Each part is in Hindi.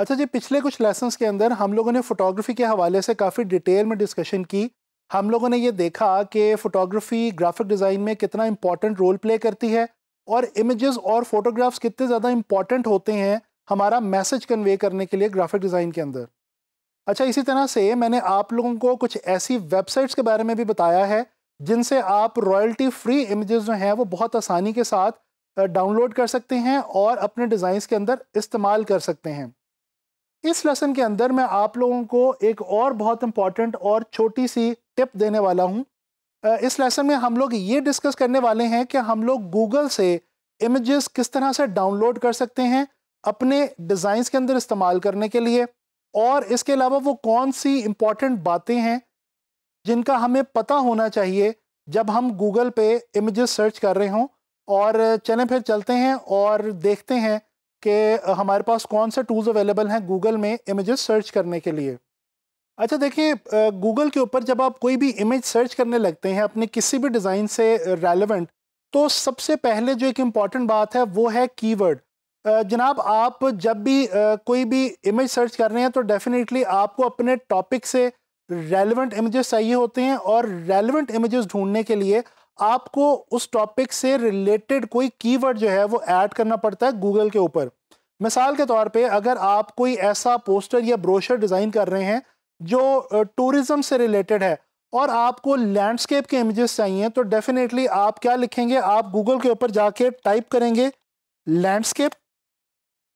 अच्छा जी, पिछले कुछ लेसन्स के अंदर हम लोगों ने फ़ोटोग्राफ़ी के हवाले से काफ़ी डिटेल में डिस्कशन की। हम लोगों ने ये देखा कि फ़ोटोग्राफ़ी ग्राफ़िक डिज़ाइन में कितना इम्पोर्टेंट रोल प्ले करती है और इमेजेस और फ़ोटोग्राफ्स कितने ज़्यादा इम्पोर्टेंट होते हैं हमारा मैसेज कन्वे करने के लिए ग्राफ़िक डिज़ाइन के अंदर। अच्छा, इसी तरह से मैंने आप लोगों को कुछ ऐसी वेबसाइट्स के बारे में भी बताया है, जिनसे आप रॉयल्टी फ्री इमेजेस जो हैं वो बहुत आसानी के साथ डाउनलोड कर सकते हैं और अपने डिज़ाइंस के अंदर इस्तेमाल कर सकते हैं। इस लेसन के अंदर मैं आप लोगों को एक और बहुत इंपॉर्टेंट और छोटी सी टिप देने वाला हूं। इस लेसन में हम लोग ये डिस्कस करने वाले हैं कि हम लोग गूगल से इमेजेस किस तरह से डाउनलोड कर सकते हैं अपने डिज़ाइंस के अंदर इस्तेमाल करने के लिए, और इसके अलावा वो कौन सी इंपॉर्टेंट बातें हैं जिनका हमें पता होना चाहिए जब हम गूगल पे इमेजेस सर्च कर रहे हों। और चलें फिर चलते हैं और देखते हैं कि हमारे पास कौन से टूल्स अवेलेबल हैं गूगल में इमेजेस सर्च करने के लिए। अच्छा देखिए, गूगल के ऊपर जब आप कोई भी इमेज सर्च करने लगते हैं अपने किसी भी डिज़ाइन से रेलेवेंट, तो सबसे पहले जो एक इम्पॉर्टेंट बात है वो है कीवर्ड। जनाब, आप जब भी कोई भी इमेज सर्च कर रहे हैं तो डेफिनेटली आपको अपने टॉपिक से रेलेवेंट इमेजेस चाहिए होते हैं, और रेलेवेंट इमेजेस ढूंढने के लिए आपको उस टॉपिक से रिलेटेड कोई कीवर्ड जो है वो ऐड करना पड़ता है गूगल के ऊपर। मिसाल के तौर पे अगर आप कोई ऐसा पोस्टर या ब्रोशर डिज़ाइन कर रहे हैं जो टूरिज्म से रिलेटेड है और आपको लैंडस्केप के इमेजेस चाहिए, तो डेफिनेटली आप क्या लिखेंगे, आप गूगल के ऊपर जाके टाइप करेंगे लैंडस्केप,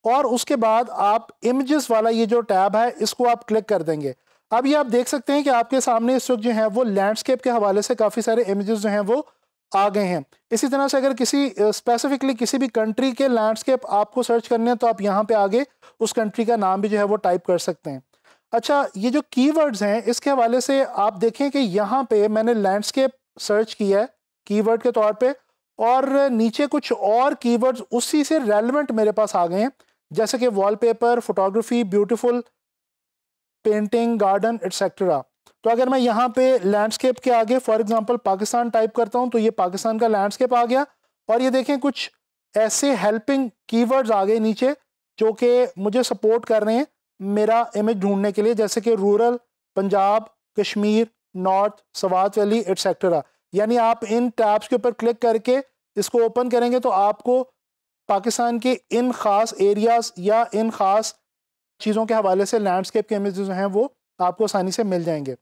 और उसके बाद आप इमेजेस वाला ये जो टैब है इसको आप क्लिक कर देंगे। अब ये आप देख सकते हैं कि आपके सामने इस वक्त जो है वो लैंडस्केप के हवाले से काफ़ी सारे इमेजेस जो हैं वो आ गए हैं। इसी तरह से अगर किसी स्पेसिफिकली किसी भी कंट्री के लैंडस्केप आपको सर्च करने हैं तो आप यहाँ पे आगे उस कंट्री का नाम भी जो है वो टाइप कर सकते हैं। अच्छा, ये जो कीवर्ड्स हैं इसके हवाले से आप देखें कि यहाँ पे मैंने लैंडस्केप सर्च किया है कीवर्ड के तौर पे, और नीचे कुछ और कीवर्ड्स उसी से रेलेवेंट मेरे पास आ गए हैं, जैसे कि wallpaper, photography, beautiful, painting, garden, etcetera. तो अगर मैं यहाँ पे लैंडस्केप के आगे फॉर एग्जांपल पाकिस्तान टाइप करता हूँ तो ये पाकिस्तान का लैंडस्केप आ गया, और ये देखें कुछ ऐसे हेल्पिंग कीवर्ड्स आ गए नीचे जो कि मुझे सपोर्ट कर रहे हैं मेरा इमेज ढूंढने के लिए, जैसे कि rural, Punjab, Kashmir, north, Swat valley, etcetera. यानी आप इन टैब्स के ऊपर क्लिक करके इसको ओपन करेंगे तो आपको पाकिस्तान के इन खास एरियाज या इन खास चीज़ों के हवाले से लैंडस्केप के इमेजेस जो हैं वो आपको आसानी से मिल जाएंगे।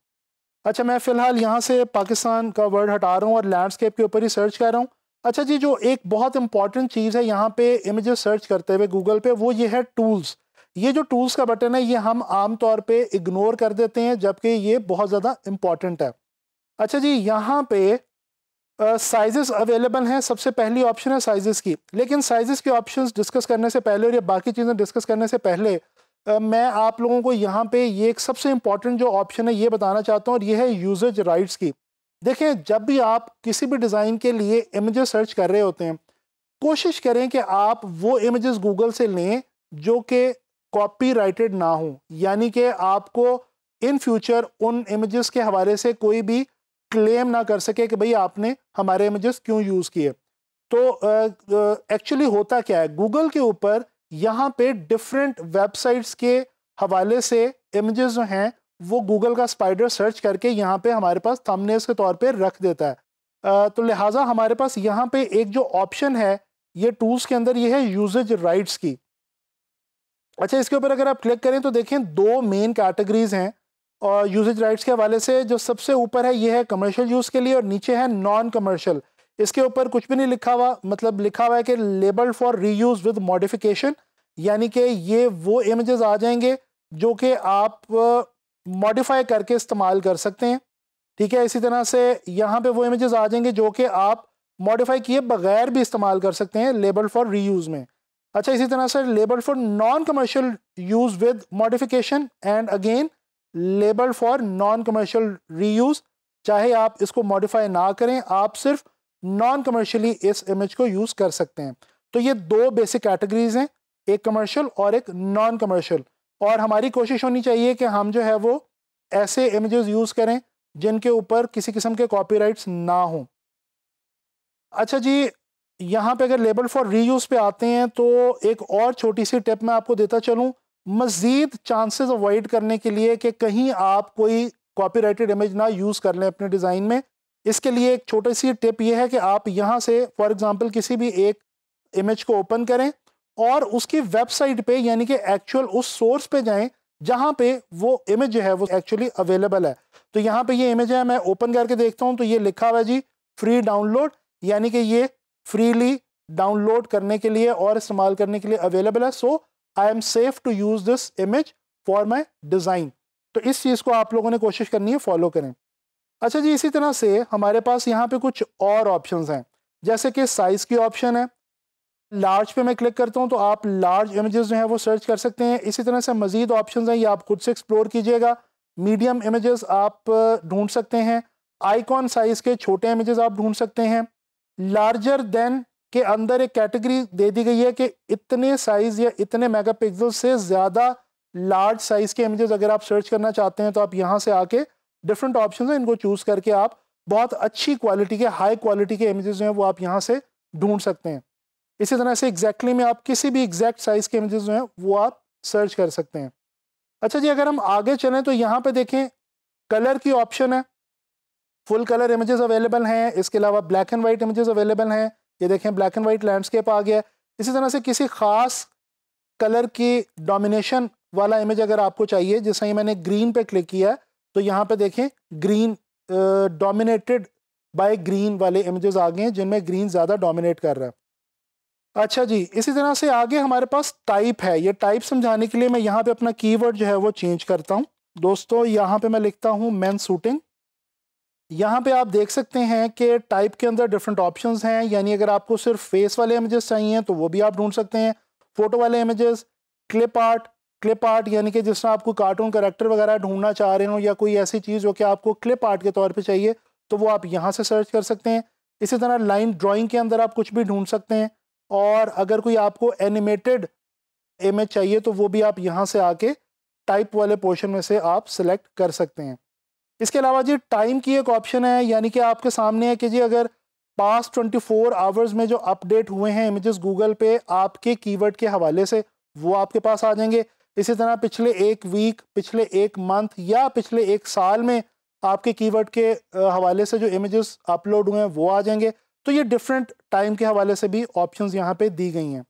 अच्छा, मैं फ़िलहाल यहाँ से पाकिस्तान का वर्ड हटा रहा हूँ और लैंडस्केप के ऊपर ही सर्च कर रहा हूँ। अच्छा जी, जो एक बहुत इंपॉर्टेंट चीज़ है यहाँ पे इमेजेस सर्च करते हुए गूगल पे, वो ये है टूल्स। ये जो टूल्स का बटन है ये हम आम तौर पे इग्नोर कर देते हैं, जबकि ये बहुत ज़्यादा इंपॉर्टेंट है। अच्छा जी, यहाँ पे साइजेस अवेलेबल हैं। सबसे पहली ऑप्शन है साइजेस की, लेकिन साइजेस के ऑप्शंस डिस्कस करने से पहले और ये बाकी चीज़ें डिस्कस करने से पहले मैं आप लोगों को यहाँ पे ये एक सबसे इंपॉर्टेंट जो ऑप्शन है ये बताना चाहता हूँ, और ये है यूजेज राइट्स की। देखें, जब भी आप किसी भी डिज़ाइन के लिए इमेजेस सर्च कर रहे होते हैं, कोशिश करें कि आप वो इमेजेस गूगल से लें जो कि कॉपीराइटेड ना हो, यानी कि आपको इन फ्यूचर उन इमेजेस के हवाले से कोई भी क्लेम ना कर सके कि भाई आपने हमारे इमेजेस क्यों यूज़ किए। तो एक्चुअली होता क्या है, गूगल के ऊपर यहाँ पे डिफरेंट वेबसाइट्स के हवाले से इमेजेस जो हैं वो गूगल का स्पाइडर सर्च करके यहाँ पे हमारे पास थंबनेल्स के तौर पे रख देता है। तो लिहाजा हमारे पास यहाँ पे एक जो ऑप्शन है ये टूल्स के अंदर ये है यूजेज राइट्स की। अच्छा, इसके ऊपर अगर आप क्लिक करें तो देखें दो मेन कैटेगरीज हैं और यूजेज राइट्स के हवाले से। जो सबसे ऊपर है ये है कमर्शियल यूज़ के लिए, और नीचे है नॉन कमर्शियल। इसके ऊपर कुछ भी नहीं लिखा हुआ, मतलब लिखा हुआ है कि label for reuse with modification, यानी कि ये वो इमेजेस आ जाएंगे जो कि आप मॉडिफाई करके इस्तेमाल कर सकते हैं। ठीक है, इसी तरह से यहाँ पे वो इमेजेस आ जाएंगे जो कि आप मॉडिफाई किए बगैर भी इस्तेमाल कर सकते हैं लेबल फॉर रीयूज में। अच्छा, इसी तरह से label for non commercial use with modification, and again label for non commercial reuse, चाहे आप इसको मॉडिफाई ना करें, आप सिर्फ नॉन कमर्शियली इस इमेज को यूज कर सकते हैं। तो ये दो बेसिक कैटेगरीज हैं, एक कमर्शियल और एक नॉन कमर्शियल, और हमारी कोशिश होनी चाहिए कि हम जो है वो ऐसे इमेजेस यूज करें जिनके ऊपर किसी किस्म के कॉपीराइट्स ना हो। अच्छा जी, यहाँ पे अगर लेबल फॉर रीयूज पे आते हैं तो एक और छोटी सी टिप मैं आपको देता चलूँ, मज़ीद चांसेस अवॉइड करने के लिए कि कहीं आप कोई कॉपीराइटेड इमेज ना यूज़ कर लें अपने डिज़ाइन में, इसके लिए एक छोटी सी टिप ये है कि आप यहाँ से फॉर एग्ज़ाम्पल किसी भी एक इमेज को ओपन करें और उसकी वेबसाइट पे यानी कि एक्चुअल उस सोर्स पे जाएं जहाँ पे वो इमेज जो है वो एक्चुअली अवेलेबल है। तो यहाँ पे ये इमेज है, मैं ओपन करके देखता हूँ तो ये लिखा हुआ है जी फ्री डाउनलोड, यानी कि ये फ्रीली डाउनलोड करने के लिए और इस्तेमाल करने के लिए अवेलेबल है। So I am safe to use this image for my design. तो इस चीज़ को आप लोगों ने कोशिश करनी है फॉलो करें। अच्छा जी, इसी तरह से हमारे पास यहाँ पे कुछ और ऑप्शंस हैं, जैसे कि साइज़ की ऑप्शन है। लार्ज पे मैं क्लिक करता हूँ तो आप लार्ज इमेजेस जो हैं वो सर्च कर सकते हैं। इसी तरह से मज़ीद ऑप्शंस हैं, ये आप खुद से एक्सप्लोर कीजिएगा। मीडियम इमेजेस आप ढूंढ सकते हैं, आइकॉन साइज़ के छोटे इमेजेस आप ढूंढ सकते हैं। लार्जर देन के अंदर एक कैटेगरी दे दी गई है कि इतने साइज़ या इतने मेगापिक्सल से ज़्यादा लार्ज साइज़ के इमेजेस अगर आप सर्च करना चाहते हैं तो आप यहाँ से आके डिफरेंट ऑप्शन हैं, इनको चूज़ करके आप बहुत अच्छी क्वालिटी के, हाई क्वालिटी के इमेजेस जो हैं वो आप यहाँ से ढूंढ सकते हैं। इसी तरह से एग्जैक्टली में आप किसी भी एग्जैक्ट साइज़ के इमेजेस जो हैं वो आप सर्च कर सकते हैं। अच्छा जी, अगर हम आगे चलें तो यहाँ पे देखें कलर की ऑप्शन है, फुल कलर इमेजेस अवेलेबल हैं, इसके अलावा black and white images available हैं। ये देखें ब्लैक एंड वाइट लैंडस्केप आ गया है। इसी तरह से किसी ख़ास कलर की डोमिनेशन वाला इमेज अगर आपको चाहिए, जैसे ही मैंने ग्रीन पे क्लिक किया है तो यहाँ पे देखें ग्रीन डोमिनेटेड बाय ग्रीन वाले इमेजेस आ गए हैं जिनमें ग्रीन ज़्यादा डोमिनेट कर रहा है। अच्छा जी, इसी तरह से आगे हमारे पास टाइप है। ये टाइप समझाने के लिए मैं यहाँ पे अपना कीवर्ड जो है वो चेंज करता हूँ। दोस्तों यहाँ पे मैं लिखता हूँ मेन शूटिंग। यहाँ पे आप देख सकते हैं कि टाइप के अंदर डिफरेंट ऑप्शंस हैं, यानी अगर आपको सिर्फ फेस वाले इमेजेस चाहिए तो वो भी आप ढूंढ सकते हैं। फोटो वाले इमेजेस, क्लिप आर्ट यानी कि जिस तरह आपको कार्टून कैरेक्टर वगैरह ढूंढना चाह रहे हो या कोई ऐसी चीज़ जो कि आपको क्लिप आर्ट के तौर पे चाहिए तो वो आप यहाँ से सर्च कर सकते हैं। इसी तरह लाइन ड्राइंग के अंदर आप कुछ भी ढूंढ सकते हैं, और अगर कोई आपको एनिमेटेड इमेज चाहिए तो वो भी आप यहाँ से आके टाइप वाले पोर्शन में से आप सिलेक्ट कर सकते हैं। इसके अलावा जी टाइम की एक ऑप्शन है, यानी कि आपके सामने है कि जी अगर पास्ट 24 आवर्स में जो अपडेट हुए हैं इमेजेस गूगल पे आपके कीवर्ड के हवाले से, वो आपके पास आ जाएंगे। इसी तरह पिछले एक वीक, पिछले एक मंथ या पिछले एक साल में आपके कीवर्ड के हवाले से जो इमेजेस अपलोड हुए हैं वो आ जाएंगे। तो ये डिफरेंट टाइम के हवाले से भी ऑप्शंस यहाँ पे दी गई हैं।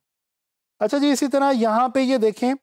अच्छा जी, इसी तरह यहाँ पे ये देखें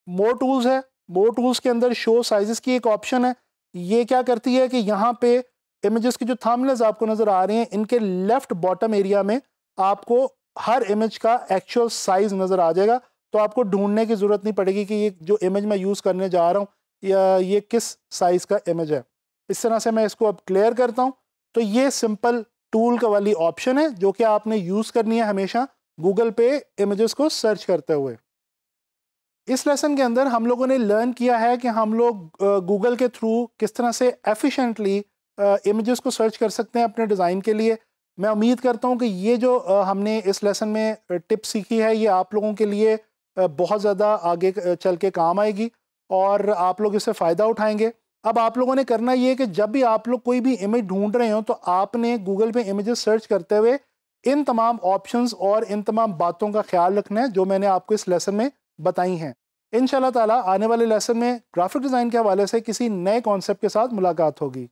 मोर टूल्स है। मोर टूल्स के अंदर शो साइजेस की एक ऑप्शन है। ये क्या करती है कि यहाँ पे इमेजेस की जो थंबनेल्स आपको नज़र आ रही हैं इनके लेफ्ट बॉटम एरिया में आपको हर इमेज का एक्चुअल साइज़ नज़र आ जाएगा, तो आपको ढूंढने की ज़रूरत नहीं पड़ेगी कि ये जो इमेज मैं यूज़ करने जा रहा हूँ या ये किस साइज़ का इमेज है। इस तरह से मैं इसको अब क्लियर करता हूँ। तो ये सिंपल टूल का वाली ऑप्शन है जो कि आपने यूज़ करनी है हमेशा गूगल पे इमेजेस को सर्च करते हुए। इस लेसन के अंदर हम लोगों ने लर्न किया है कि हम लोग गूगल के थ्रू किस तरह से एफिशिएंटली इमेजेस को सर्च कर सकते हैं अपने डिज़ाइन के लिए। मैं उम्मीद करता हूं कि ये जो हमने इस लेसन में टिप सीखी है ये आप लोगों के लिए बहुत ज़्यादा आगे चल के काम आएगी और आप लोग इससे फ़ायदा उठाएंगे। अब आप लोगों ने करना ये है कि जब भी आप लोग कोई भी इमेज ढूंढ रहे हो तो आपने गूगल पे इमेजेस सर्च करते हुए इन तमाम ऑप्शंस और इन तमाम बातों का ख्याल रखना है जो मैंने आपको इस लेसन में बताई हैं। इंशाल्लाह ताला आने वाले लेसन में ग्राफिक डिज़ाइन के हवाले से किसी नए कॉन्सेप्ट के साथ मुलाकात होगी।